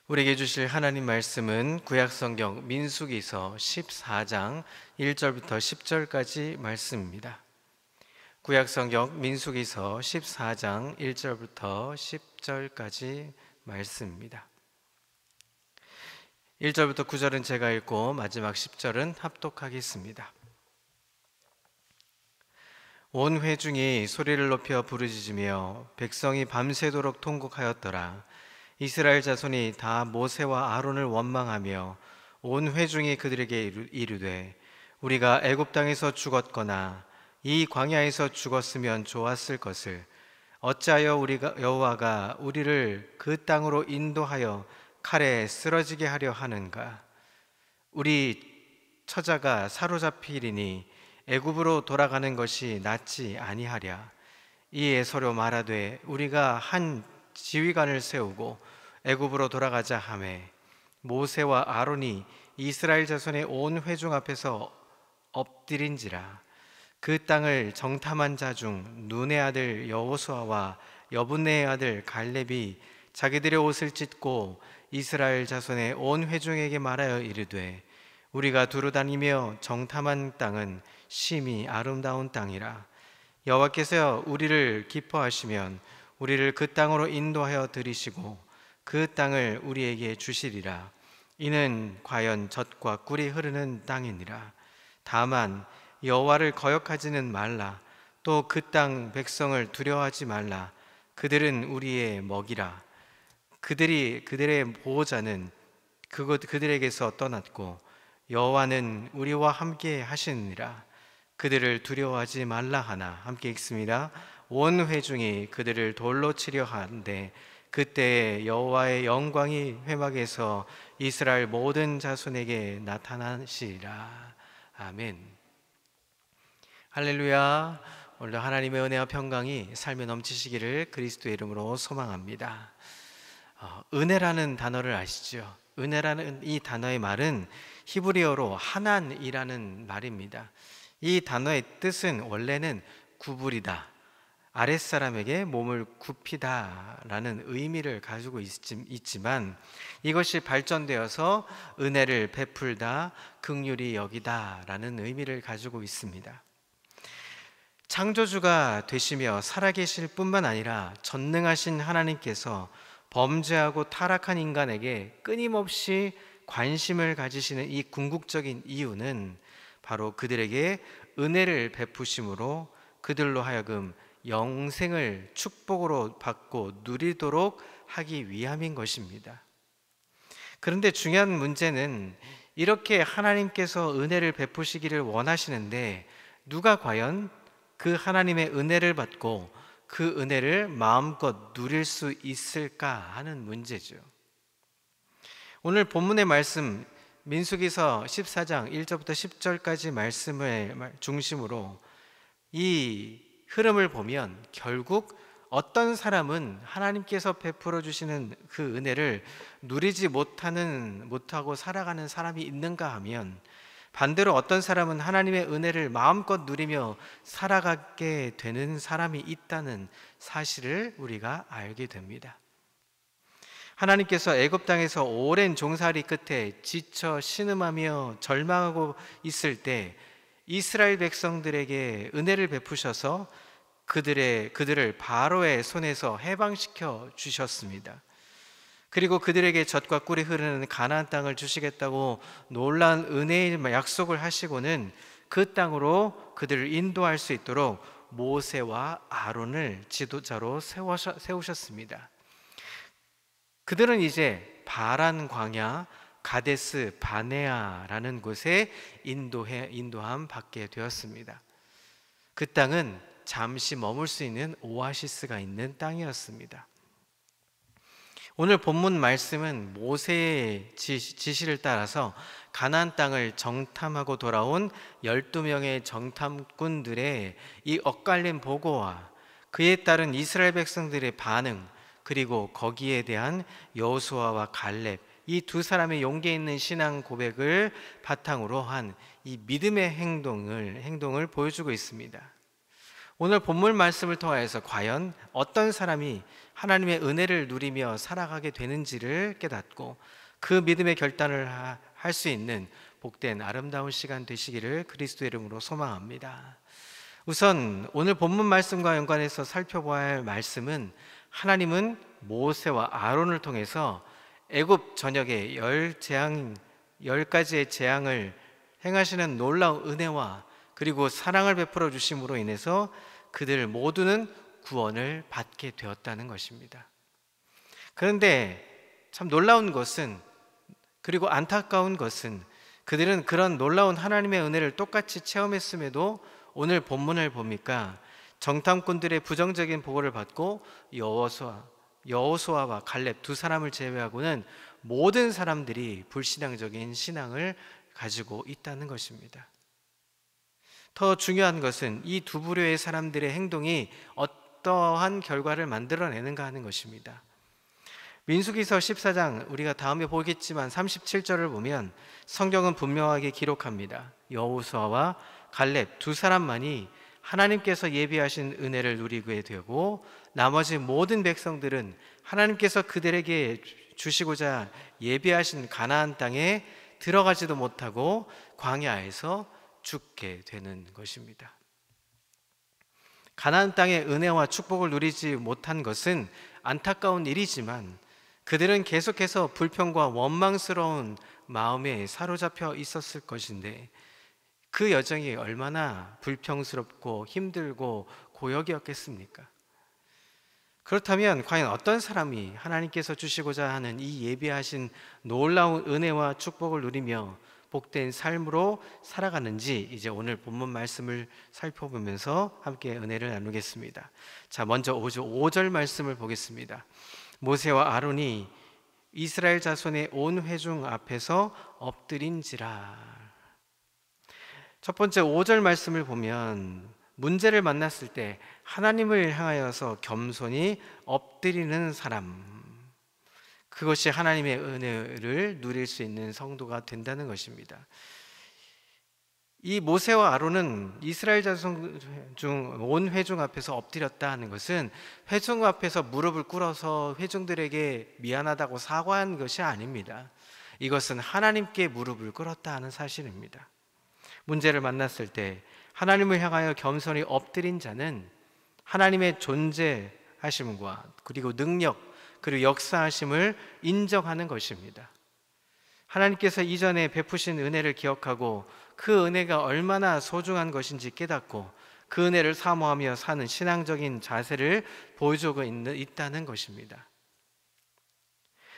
우리에게 주실 하나님 말씀은 구약성경 민수기서 14장 1절부터 10절까지 말씀입니다. 구약성경 민수기서 14장 1절부터 10절까지 말씀입니다. 1절부터 9절은 제가 읽고 마지막 10절은 합독하겠습니다. 온 회중이 소리를 높여 부르짖으며 백성이 밤새도록 통곡하였더라. 이스라엘 자손이 다 모세와 아론을 원망하며 온 회중이 그들에게 이르되 우리가 애굽 땅에서 죽었거나 이 광야에서 죽었으면 좋았을 것을 어찌하여 우리가 여호와가 우리를 그 땅으로 인도하여 칼에 쓰러지게 하려 하는가? 우리 처자가 사로잡히리니 애굽으로 돌아가는 것이 낫지 아니하랴. 이에 서로 말하되 우리가 한 지휘관을 세우고 애굽으로 돌아가자 하매 모세와 아론이 이스라엘 자손의 온 회중 앞에서 엎드린지라. 그 땅을 정탐한 자 중 눈의 아들 여호수아와 여분네의 아들 갈렙이 자기들의 옷을 찢고 이스라엘 자손의 온 회중에게 말하여 이르되 우리가 두루다니며 정탐한 땅은 심히 아름다운 땅이라. 여호와께서 우리를 기뻐하시면 우리를 그 땅으로 인도하여 들이시고 그 땅을 우리에게 주시리라. 이는 과연 젖과 꿀이 흐르는 땅이니라. 다만 여호와를 거역하지는 말라. 또 그 땅 백성을 두려워하지 말라. 그들은 우리의 먹이라. 그들의 보호자는 그들에게서 떠났고 여호와는 우리와 함께 하시느니라. 그들을 두려워하지 말라 하나. 함께 읽습니다. 온 회중이 그들을 돌로 치려 하는데 그때에 여호와의 영광이 회막에서 이스라엘 모든 자손에게 나타나시리라. 아멘. 할렐루야. 오늘도 하나님의 은혜와 평강이 삶에 넘치시기를 그리스도의 이름으로 소망합니다. 은혜라는 단어를 아시죠? 은혜라는 이 단어의 말은 히브리어로 하난이라는 말입니다. 이 단어의 뜻은 원래는 구부리다, 아랫사람에게 몸을 굽히다 라는 의미를 가지고 있지만 이것이 발전되어서 은혜를 베풀다, 긍휼히 여기다 라는 의미를 가지고 있습니다. 창조주가 되시며 살아계실 뿐만 아니라 전능하신 하나님께서 범죄하고 타락한 인간에게 끊임없이 관심을 가지시는 이 궁극적인 이유는 바로 그들에게 은혜를 베푸심으로 그들로 하여금 영생을 축복으로 받고 누리도록 하기 위함인 것입니다. 그런데 중요한 문제는 이렇게 하나님께서 은혜를 베푸시기를 원하시는데 누가 과연 그 하나님의 은혜를 받고 그 은혜를 마음껏 누릴 수 있을까 하는 문제죠. 오늘 본문의 말씀 민수기서 14장 1절부터 10절까지 말씀을 중심으로 이 흐름을 보면 결국 어떤 사람은 하나님께서 베풀어 주시는 그 은혜를 누리지 못하고 살아가는 사람이 있는가 하면 반대로 어떤 사람은 하나님의 은혜를 마음껏 누리며 살아가게 되는 사람이 있다는 사실을 우리가 알게 됩니다. 하나님께서 애굽 땅에서 오랜 종살이 끝에 지쳐 신음하며 절망하고 있을 때 이스라엘 백성들에게 은혜를 베푸셔서 그들을 바로의 손에서 해방시켜 주셨습니다. 그리고 그들에게 젖과 꿀이 흐르는 가나안 땅을 주시겠다고 놀라운 은혜의 약속을 하시고는 그 땅으로 그들을 인도할 수 있도록 모세와 아론을 지도자로 세우셨습니다. 그들은 이제 바란 광야 가데스 바네아라는 곳에 인도함 받게 되었습니다. 그 땅은 잠시 머물 수 있는 오아시스가 있는 땅이었습니다. 오늘 본문 말씀은 모세의 지시를 따라서 가나안 땅을 정탐하고 돌아온 12명의 정탐꾼들의 이 엇갈린 보고와 그에 따른 이스라엘 백성들의 반응, 그리고 거기에 대한 여호수아와 갈렙, 이 두 사람의 용기 있는 신앙 고백을 바탕으로 한 이 믿음의 행동을 보여주고 있습니다. 오늘 본문 말씀을 통하여서 과연 어떤 사람이 하나님의 은혜를 누리며 살아가게 되는지를 깨닫고 그 믿음의 결단을 할 수 있는 복된 아름다운 시간 되시기를 그리스도의 이름으로 소망합니다. 우선 오늘 본문 말씀과 연관해서 살펴봐야 할 말씀은, 하나님은 모세와 아론을 통해서 애굽 전역에 열 가지의 재앙을 행하시는 놀라운 은혜와 그리고 사랑을 베풀어 주심으로 인해서 그들 모두는 구원을 받게 되었다는 것입니다. 그런데 참 놀라운 것은, 그리고 안타까운 것은, 그들은 그런 놀라운 하나님의 은혜를 똑같이 체험했음에도 오늘 본문을 보니까 정탐꾼들의 부정적인 보고를 받고 여호수아와 갈렙 두 사람을 제외하고는 모든 사람들이 불신앙적인 신앙을 가지고 있다는 것입니다. 더 중요한 것은 이 두 부류의 사람들의 행동이 어떠한 결과를 만들어내는가 하는 것입니다. 민수기서 14장, 우리가 다음에 보겠지만 37절을 보면 성경은 분명하게 기록합니다. 여호수아와 갈렙 두 사람만이 하나님께서 예비하신 은혜를 누리게 되고 나머지 모든 백성들은 하나님께서 그들에게 주시고자 예비하신 가나안 땅에 들어가지도 못하고 광야에서 죽게 되는 것입니다. 가나안 땅의 은혜와 축복을 누리지 못한 것은 안타까운 일이지만 그들은 계속해서 불평과 원망스러운 마음에 사로잡혀 있었을 것인데 그 여정이 얼마나 불평스럽고 힘들고 고역이었겠습니까? 그렇다면 과연 어떤 사람이 하나님께서 주시고자 하는 이 예비하신 놀라운 은혜와 축복을 누리며 복된 삶으로 살아가는지 이제 오늘 본문 말씀을 살펴보면서 함께 은혜를 나누겠습니다. 자, 먼저 5절 말씀을 보겠습니다. 모세와 아론이 이스라엘 자손의 온 회중 앞에서 엎드린지라. 첫 번째 5절 말씀을 보면 문제를 만났을 때 하나님을 향하여서 겸손히 엎드리는 사람, 그것이 하나님의 은혜를 누릴 수 있는 성도가 된다는 것입니다. 이 모세와 아론은 이스라엘 자손 중 온 회중 앞에서 엎드렸다 하는 것은 회중 앞에서 무릎을 꿇어서 회중들에게 미안하다고 사과한 것이 아닙니다. 이것은 하나님께 무릎을 꿇었다 하는 사실입니다. 문제를 만났을 때 하나님을 향하여 겸손히 엎드린 자는 하나님의 존재하심과 그리고 능력 그리고 역사하심을 인정하는 것입니다. 하나님께서 이전에 베푸신 은혜를 기억하고 그 은혜가 얼마나 소중한 것인지 깨닫고 그 은혜를 사모하며 사는 신앙적인 자세를 보여주고 있다는 것입니다.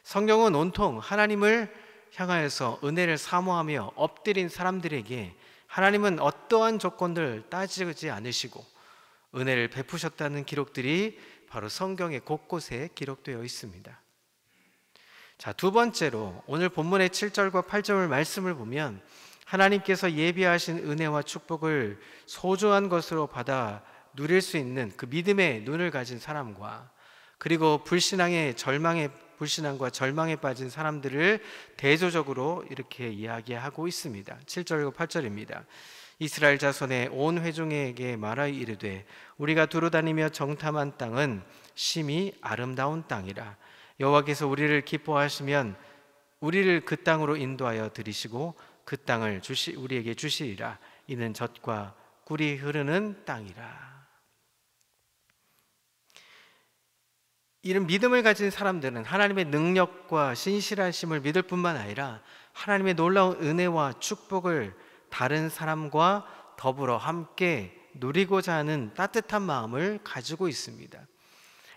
성경은 온통 하나님을 향하여서 은혜를 사모하며 엎드린 사람들에게 하나님은 어떠한 조건들 따지지 않으시고 은혜를 베푸셨다는 기록들이 바로 성경의 곳곳에 기록되어 있습니다. 자, 두 번째로 오늘 본문의 7절과 8절 말씀을 보면 하나님께서 예비하신 은혜와 축복을 소중한 것으로 받아 누릴 수 있는 그 믿음의 눈을 가진 사람과 그리고 불신앙과 절망에 빠진 사람들을 대조적으로 이렇게 이야기하고 있습니다. 7절과 8절입니다. 이스라엘 자손의 온 회중에게 말하여 이르되 우리가 두루다니며 정탐한 땅은 심히 아름다운 땅이라. 여호와께서 우리를 기뻐하시면 우리를 그 땅으로 인도하여 들이시고 그 땅을 우리에게 주시리라. 이는 젖과 꿀이 흐르는 땅이라. 이런 믿음을 가진 사람들은 하나님의 능력과 신실하심을 믿을 뿐만 아니라 하나님의 놀라운 은혜와 축복을 다른 사람과 더불어 함께 누리고자 하는 따뜻한 마음을 가지고 있습니다.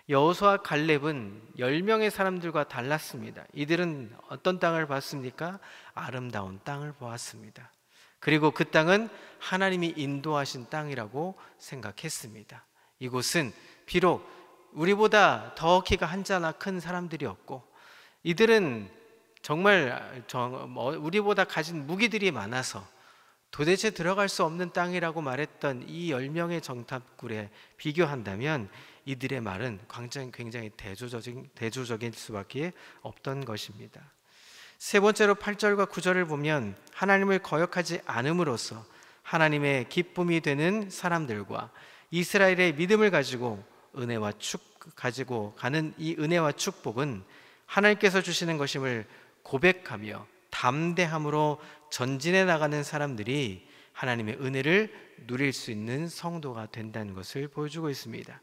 여호수아와 갈렙은 10명의 사람들과 달랐습니다. 이들은 어떤 땅을 봤습니까? 아름다운 땅을 보았습니다. 그리고 그 땅은 하나님이 인도하신 땅이라고 생각했습니다. 이곳은 비록 우리보다 더 키가 한자나 큰 사람들이었고 이들은 정말 우리보다 가진 무기들이 많아서 도대체 들어갈 수 없는 땅이라고 말했던 이 10명의 정탐꾼에 비교한다면 이들의 말은 굉장히 대조적일 수밖에 없던 것입니다. 세 번째로 8절과 9절을 보면 하나님을 거역하지 않음으로써 하나님의 기쁨이 되는 사람들과 이스라엘의 믿음을 가지고 은혜와 가지고 가는 이 은혜와 축복은 하나님께서 주시는 것임을 고백하며 담대함으로 전진해 나가는 사람들이 하나님의 은혜를 누릴 수 있는 성도가 된다는 것을 보여주고 있습니다.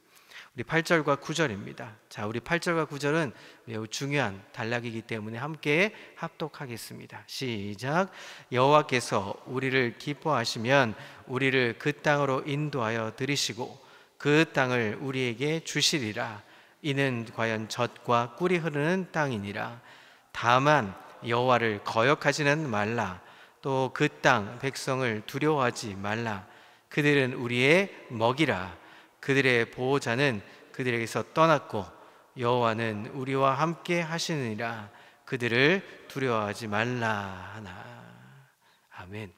우리 8절과 9절입니다. 자, 우리 8절과 9절은 매우 중요한 단락이기 때문에 함께 합독하겠습니다. 시작. 여호와께서 우리를 기뻐하시면 우리를 그 땅으로 인도하여 들이시고 그 땅을 우리에게 주시리라. 이는 과연 젖과 꿀이 흐르는 땅이니라. 다만 여호와를 거역하지는 말라. 또 그 땅 백성을 두려워하지 말라. 그들은 우리의 먹이라. 그들의 보호자는 그들에게서 떠났고 여호와는 우리와 함께 하시느니라. 그들을 두려워하지 말라 하나. 아멘.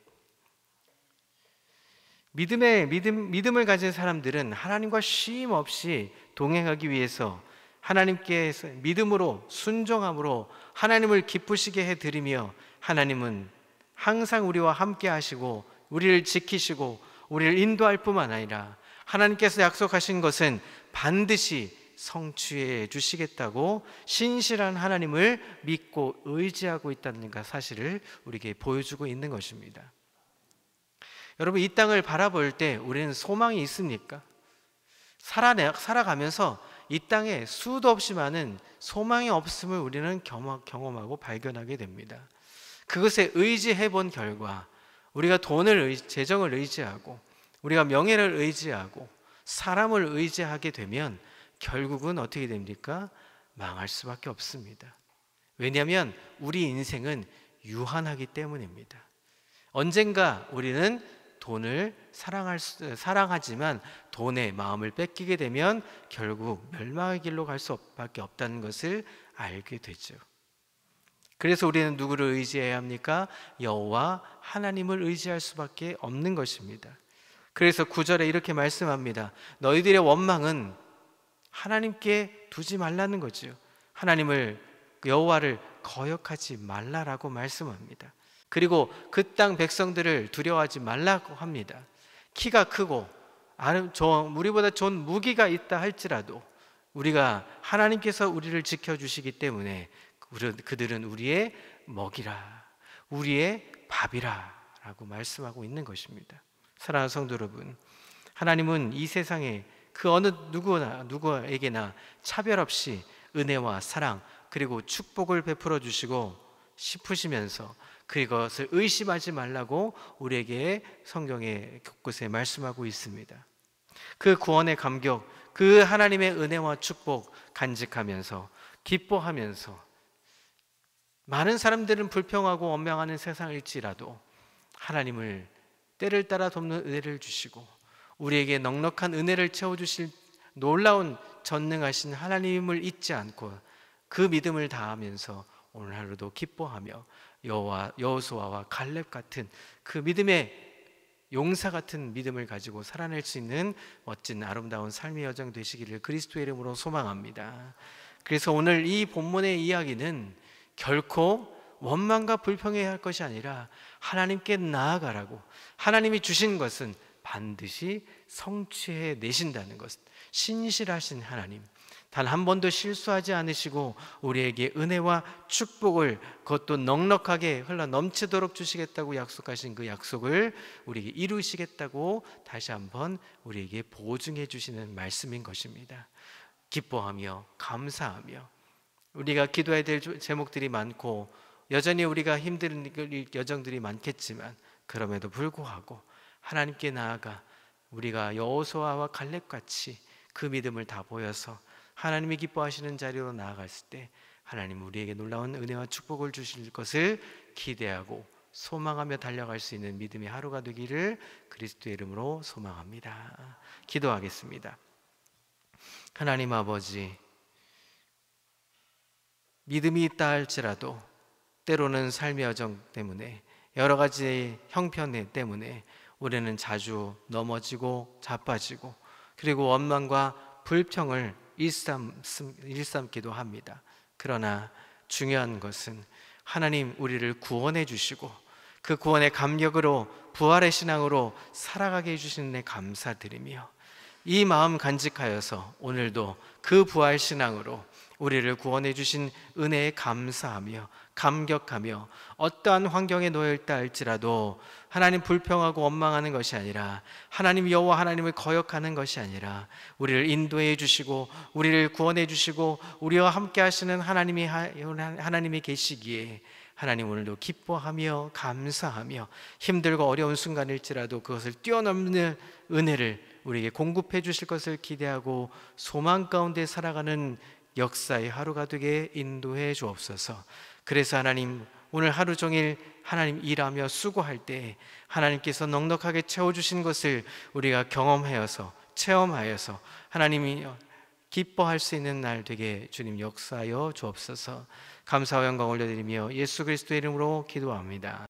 믿음을 가진 사람들은 하나님과 쉼 없이 동행하기 위해서 하나님께서 믿음으로 순종함으로 하나님을 기쁘시게 해드리며, 하나님은 항상 우리와 함께 하시고 우리를 지키시고 우리를 인도할 뿐만 아니라 하나님께서 약속하신 것은 반드시 성취해 주시겠다고 신실한 하나님을 믿고 의지하고 있다는 사실을 우리에게 보여주고 있는 것입니다. 여러분, 이 땅을 바라볼 때 우리는 소망이 있습니까? 살아가면서 이 땅에 수도 없이 많은 소망이 없음을 우리는 경험하고 발견하게 됩니다. 그것에 의지해 본 결과 우리가 재정을 의지하고 우리가 명예를 의지하고 사람을 의지하게 되면 결국은 어떻게 됩니까? 망할 수밖에 없습니다. 왜냐하면 우리 인생은 유한하기 때문입니다. 언젠가 우리는 돈을 사랑하지만 돈의 마음을 뺏기게 되면 결국 멸망의 길로 갈 수밖에 없다는 것을 알게 되죠. 그래서 우리는 누구를 의지해야 합니까? 여호와 하나님을 의지할 수밖에 없는 것입니다. 그래서 9절에 이렇게 말씀합니다. 너희들의 원망은 하나님께 두지 말라는 거죠. 하나님을, 여호와를 거역하지 말라라고 말씀합니다. 그리고 그 땅 백성들을 두려워하지 말라고 합니다. 키가 크고 우리보다 좋은 무기가 있다 할지라도 우리가 하나님께서 우리를 지켜주시기 때문에 그들은 우리의 먹이라, 우리의 밥이라 라고 말씀하고 있는 것입니다. 사랑하는 성도 여러분, 하나님은 이 세상에 그 어느 누구에게나 차별 없이 은혜와 사랑 그리고 축복을 베풀어 주시고 싶으시면서 그것을 의심하지 말라고 우리에게 성경의 곳곳에 말씀하고 있습니다. 그 구원의 감격, 그 하나님의 은혜와 축복 간직하면서 기뻐하면서, 많은 사람들은 불평하고 원망하는 세상일지라도 하나님을 때를 따라 돕는 은혜를 주시고 우리에게 넉넉한 은혜를 채워주실 놀라운 전능하신 하나님을 잊지 않고 그 믿음을 다하면서 오늘 하루도 기뻐하며 여호수아와 갈렙 같은 그 믿음의 용사 같은 믿음을 가지고 살아낼 수 있는 멋진 아름다운 삶의 여정 되시기를 그리스도의 이름으로 소망합니다. 그래서 오늘 이 본문의 이야기는 결코 원망과 불평해야 할 것이 아니라 하나님께 나아가라고, 하나님이 주신 것은 반드시 성취해 내신다는 것, 신실하신 하나님, 단 한 번도 실수하지 않으시고 우리에게 은혜와 축복을 그것도 넉넉하게 흘러 넘치도록 주시겠다고 약속하신 그 약속을 우리에게 이루시겠다고 다시 한번 우리에게 보증해 주시는 말씀인 것입니다. 기뻐하며 감사하며, 우리가 기도해야 될 제목들이 많고 여전히 우리가 힘든 여정들이 많겠지만 그럼에도 불구하고 하나님께 나아가 우리가 여호수아와 갈렙같이 그 믿음을 다 보여서 하나님이 기뻐하시는 자리로 나아갔을 때 하나님 우리에게 놀라운 은혜와 축복을 주실 것을 기대하고 소망하며 달려갈 수 있는 믿음의 하루가 되기를 그리스도의 이름으로 소망합니다. 기도하겠습니다. 하나님 아버지, 믿음이 있다 할지라도 때로는 삶의 여정 때문에 여러 가지 형편 때문에 우리는 자주 넘어지고 자빠지고 그리고 원망과 불평을 일삼기도 합니다. 그러나 중요한 것은 하나님 우리를 구원해 주시고 그 구원의 감격으로 부활의 신앙으로 살아가게 해주시는 데 감사드리며, 이 마음 간직하여서 오늘도 그 부활 신앙으로 우리를 구원해 주신 은혜에 감사하며 감격하며 어떠한 환경에 놓여 있다 할지라도 하나님 불평하고 원망하는 것이 아니라 하나님 여호와 하나님을 거역하는 것이 아니라 우리를 인도해 주시고 우리를 구원해 주시고 우리와 함께 하시는 하나님이 계시기에 하나님 오늘도 기뻐하며 감사하며 힘들고 어려운 순간일지라도 그것을 뛰어넘는 은혜를 우리에게 공급해 주실 것을 기대하고 소망 가운데 살아가는 역사의 하루가 되게 인도해 주옵소서. 그래서 하나님 오늘 하루 종일 하나님 일하며 수고할 때 하나님께서 넉넉하게 채워주신 것을 우리가 경험하여서 체험하여서 하나님이 기뻐할 수 있는 날 되게 주님 역사하여 주옵소서. 감사와 영광 올려드리며 예수 그리스도의 이름으로 기도합니다.